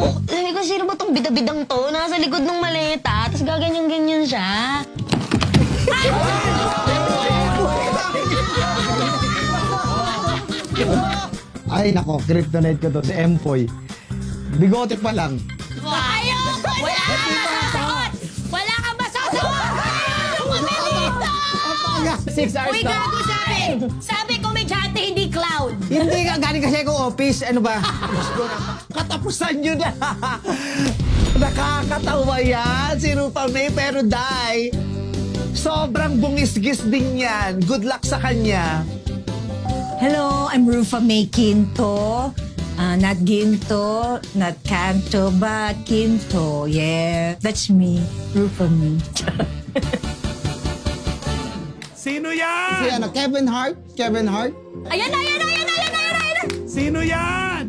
Sabi ko, sino ba tong bida-bidang to? Nasa likod ng maleta, tapos gaganyan-ganyan siya. Ay, nako, kryptonite ko to, si Empoy. Bigote pa lang. Ayoko na! Wala kang masasagot! Wala kang masasagot! Ano 6 hours Uy, na. gago sabi! Sabi komedyante, hindi clown! Hindi ka, galing kasi ako office. Ano ba? Katapusan nyo na. Nakakatawa yan. Si Rupa May, pero Day, sobrang bungis-gis din yan. Good luck sa kanya. Hello, I'm Rufa May Quinto. Not Ginto, not Canto, but Quinto. Yeah, that's me, Rufa May. Sino yan? Si ano, Kevin Hart? Kevin Hart? Ayan na, ayan na, ayan na, ayan na, ayan na, ayan na! Sino yan?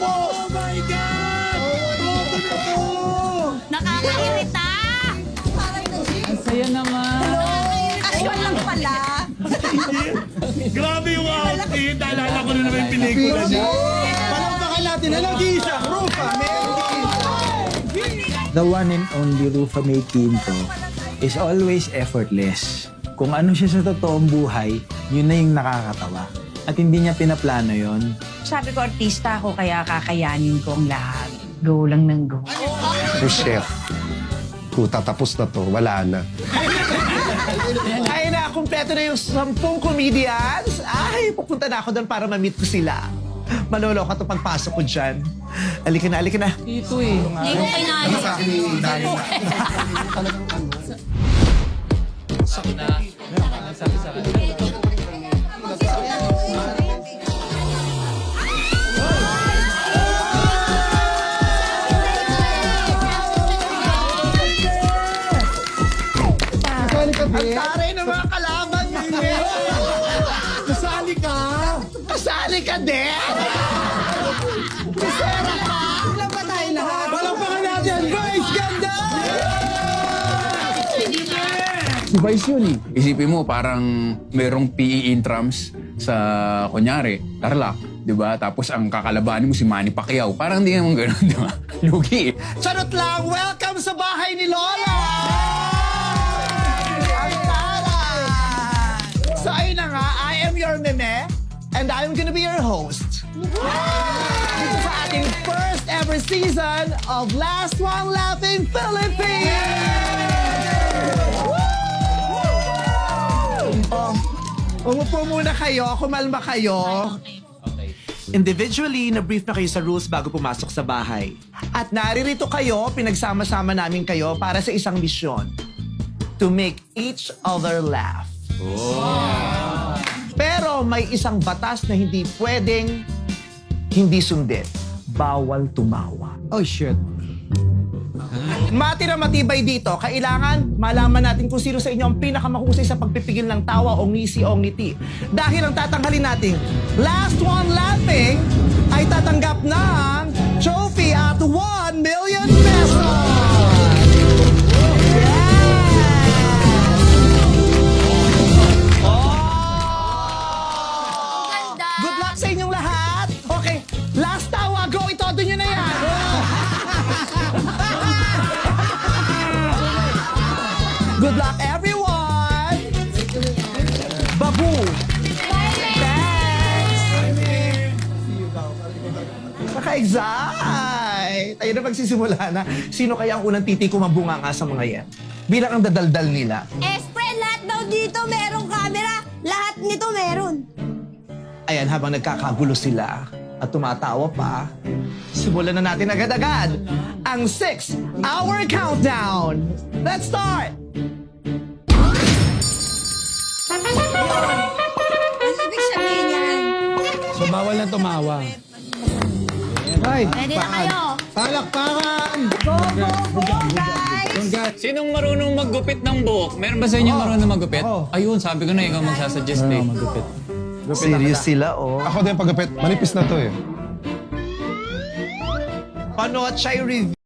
Oh my God! Boto na to! Nakakairita! Saya naman. Asyon lang pala. Grabe yung outfit. Naalala ko na naman yung pelikula niya. Palampakan natin na nag-iisa. Rupa May. The one and only Rufa May Quinto is always effortless. Kung ano siya sa totoong buhay, yun na yung nakakatawa. At hindi niya pinaplano yon. Sabi ko, artista ako, kaya kakayanin ko ang lahat. Go lang ng go. Yung chef, kung tatapos na to, wala na. Ay na, kumpleto na yung 10 comedians. Ay, pupunta na ako doon para ma-meet ko sila. Maloloka to pagpasok ko dyan. Alika na, alika na. Ito eh. Hindi ko kinaya. Sabi sa akin. Kasali ka, Ang taray ng mga kalaban ninyo. Kasali ka. Kasali ka din. Kisera ka. Ilan ba tayo lahat? Walang natin. Guys, ganda! Si Vice yun eh. Isipin mo, parang merong PE intrams sa, kunyari, Tarlac, di ba? Tapos ang kakalabanin mo si Manny Pacquiao. Parang hindi naman gano'n, di ba? Lugi eh. Charot lang. Welcome sa bahay ni Lola! Ang taray! So ayun na nga, I am your meme and I'm gonna be your host. Dito sa ating first ever season of Last One Laughing Philippines! Oh, umupo muna kayo, kumalma kayo. Individually, na-brief na kayo sa rules bago pumasok sa bahay. At naririto kayo, pinagsama-sama namin kayo para sa isang misyon. To make each other laugh. Pero may isang batas na hindi pwedeng hindi sundin. Bawal tumawa. Oh, shit. Matira matibay dito, kailangan malaman natin kung sino sa inyo ang pinakamahusay sa pagpipigil ng tawa o ngisi o ngiti. Dahil ang tatanghalin nating Last One Laughing ay tatanggap ng trophy at 1 million pesos! Ganda! Good luck sa inyong lahat! Okay, last tawa, go! Itodo nyo na yan! Good luck, everyone! Babu! Thanks! Naka-excite! Tayo na magsisimula na. Sino kaya ang unang titi ko mabunganga sa mga yan? Bilang ang dadaldal nila. Spread lahat daw dito, merong camera. Lahat nito meron. Ayan, habang nagkakagulo sila at tumatawa pa, simulan na natin agad-agad ang 6-hour countdown. Let's start! Ano ibig sabihin yan? So bawal na tumawa. Ay, Ready na kayo? palakpakan! Go, go, go, guys! Sinong marunong maggupit ng buhok? Meron ba sa inyo marunong maggupit? Oh. Ayun, sabi ko na ikaw magsasuggest eh. Magupit. Serious sila, oh. Ako din pagkapit, manipis na to eh. Panood siya review.